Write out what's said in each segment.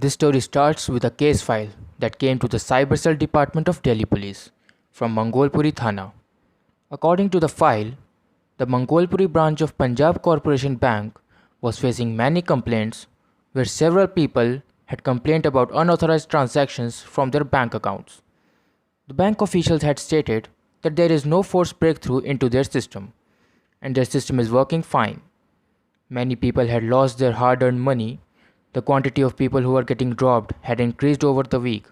This story starts with a case file that came to the Cyber Cell Department of Delhi Police from Mangolpuri Thana. According to the file, the Mangolpuri branch of Punjab Corporation Bank was facing many complaints where several people had complained about unauthorized transactions from their bank accounts. The bank officials had stated that there is no forced breakthrough into their system and their system is working fine. Many people had lost their hard earned money. The quantity of people who were getting robbed had increased over the week,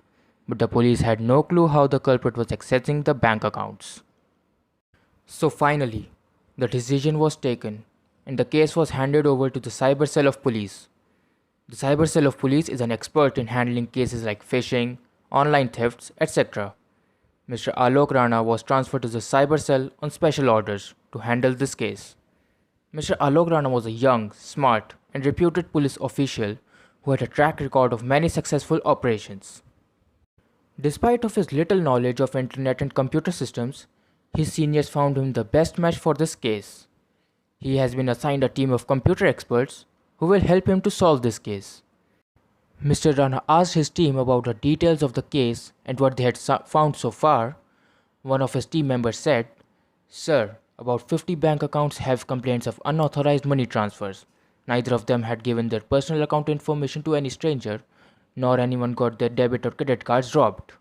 but the police had no clue how the culprit was accessing the bank accounts. So finally, the decision was taken and the case was handed over to the Cyber Cell of Police. The Cyber Cell of Police is an expert in handling cases like phishing, online thefts, etc. Mr. Alok Rana was transferred to the Cyber Cell on special orders to handle this case. Mr. Alok Rana was a young, smart, and reputed police official who had a track record of many successful operations. Despite of his little knowledge of internet and computer systems, his seniors found him the best match for this case. He has been assigned a team of computer experts who will help him to solve this case. Mr. Rana asked his team about the details of the case and what they had found so far. One of his team members said, "Sir, about 50 bank accounts have complaints of unauthorized money transfers. Neither of them had given their personal account information to any stranger, nor anyone got their debit or credit cards robbed."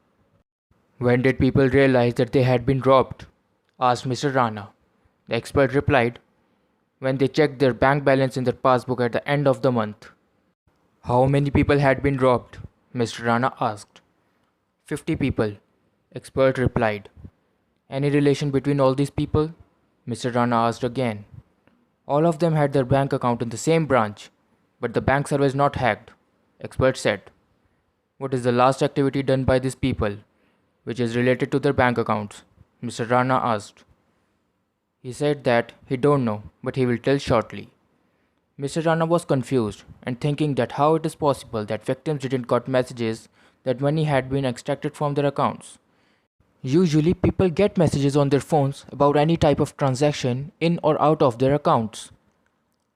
"When did people realize that they had been robbed?" asked Mr. Rana. The expert replied, "When they checked their bank balance in their passbook at the end of the month." "How many people had been robbed?" Mr. Rana asked. 50 people, expert replied. "Any relation between all these people?" Mr. Rana asked again. "All of them had their bank account in the same branch, but the bank server is not hacked," expert said. "What is the last activity done by these people, which is related to their bank accounts?" Mr. Rana asked. He said that he don't know, but he will tell shortly. Mr. Rana was confused and thinking that how it is possible that victims didn't got messages that money had been extracted from their accounts. Usually people get messages on their phones about any type of transaction in or out of their accounts.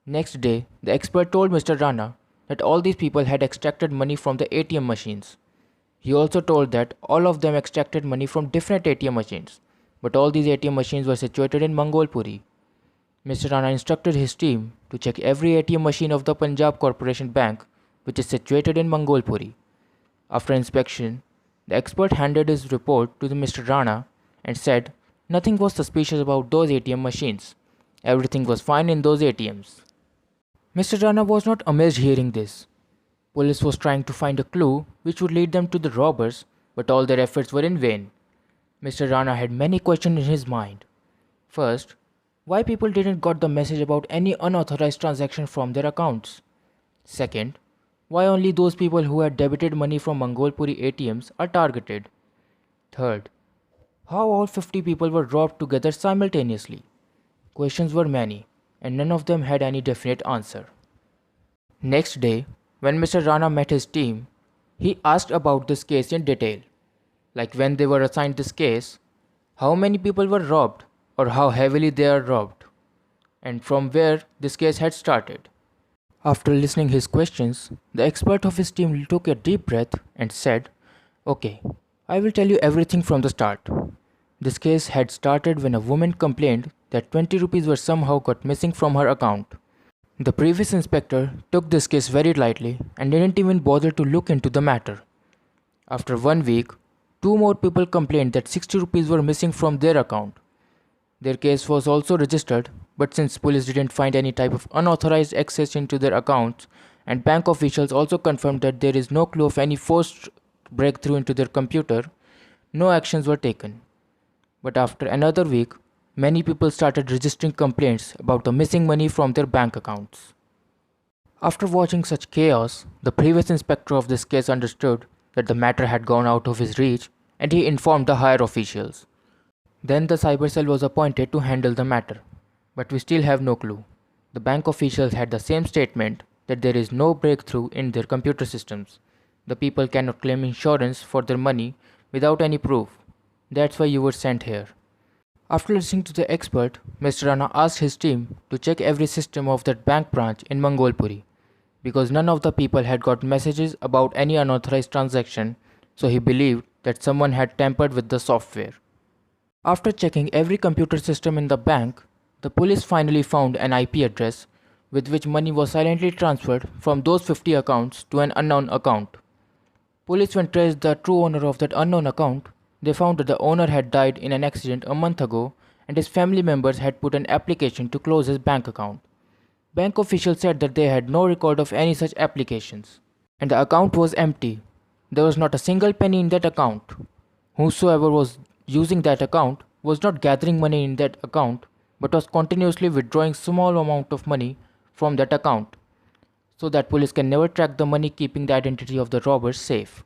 Next day, the expert told Mr. Rana that all these people had extracted money from the ATM machines. He also told that all of them extracted money from different ATM machines, but all these ATM machines were situated in Mangolpuri. Mr. Rana instructed his team to check every ATM machine of the Punjab Corporation Bank, which is situated in Mangolpuri. After inspection, the expert handed his report to Mr. Rana and said nothing was suspicious about those ATM machines. Everything was fine in those ATMs. Mr. Rana was not amazed hearing this. Police was trying to find a clue which would lead them to the robbers, but all their efforts were in vain. Mr. Rana had many questions in his mind. First, why people didn't got the message about any unauthorized transaction from their accounts? Second, why only those people who had debited money from Mangolpuri ATMs are targeted? Third, how all 50 people were robbed together simultaneously? Questions were many, and none of them had any definite answer. Next day, when Mr. Rana met his team, he asked about this case in detail. Like when they were assigned this case, how many people were robbed or how heavily they are robbed, and from where this case had started. After listening his questions, the expert of his team took a deep breath and said, "Okay, I will tell you everything from the start." This case had started when a woman complained that 20 rupees were somehow got missing from her account. The previous inspector took this case very lightly and didn't even bother to look into the matter. After 1 week, 2 more people complained that 60 rupees were missing from their account. Their case was also registered, but since police didn't find any type of unauthorized access into their accounts, and bank officials also confirmed that there is no clue of any forced breakthrough into their computer, no actions were taken. But after another week, many people started registering complaints about the missing money from their bank accounts. After watching such chaos, the previous inspector of this case understood that the matter had gone out of his reach and he informed the higher officials. Then the cyber cell was appointed to handle the matter, but we still have no clue. The bank officials had the same statement that there is no breakthrough in their computer systems. The people cannot claim insurance for their money without any proof. That's why you were sent here. After listening to the expert, Mr. Rana asked his team to check every system of that bank branch in Mangolpuri. because none of the people had got messages about any unauthorized transaction, so he believed that someone had tampered with the software. After checking every computer system in the bank, the police finally found an IP address with which money was silently transferred from those 50 accounts to an unknown account. Police when traced the true owner of that unknown account, they found that the owner had died in an accident a month ago and his family members had put an application to close his bank account. Bank officials said that they had no record of any such applications, and the account was empty. There was not a single penny in that account. Whosoever was using that account was not gathering money in that account but was continuously withdrawing small amount of money from that account, so that police can never track the money, keeping the identity of the robbers safe.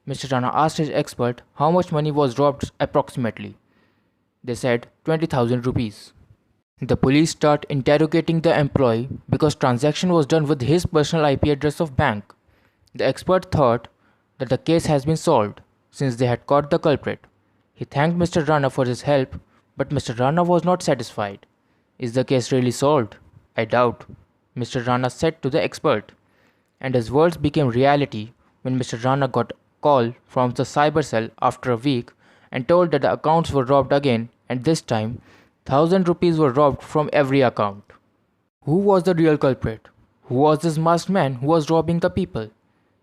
Mr. Rana asked his expert how much money was robbed approximately. They said 20,000 rupees. The police start interrogating the employee because transaction was done with his personal IP address of bank. The expert thought that the case has been solved since they had caught the culprit. He thanked Mr. Rana for his help, but Mr. Rana was not satisfied. Is the case really solved? I doubt, Mr. Rana said to the expert. And his words became reality when Mr. Rana got a call from the cyber cell after a week and told that the accounts were robbed again, and this time 1,000 rupees were robbed from every account. Who was the real culprit? Who was this masked man who was robbing the people?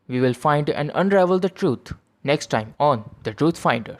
We will find and unravel the truth next time on The Truth Finder.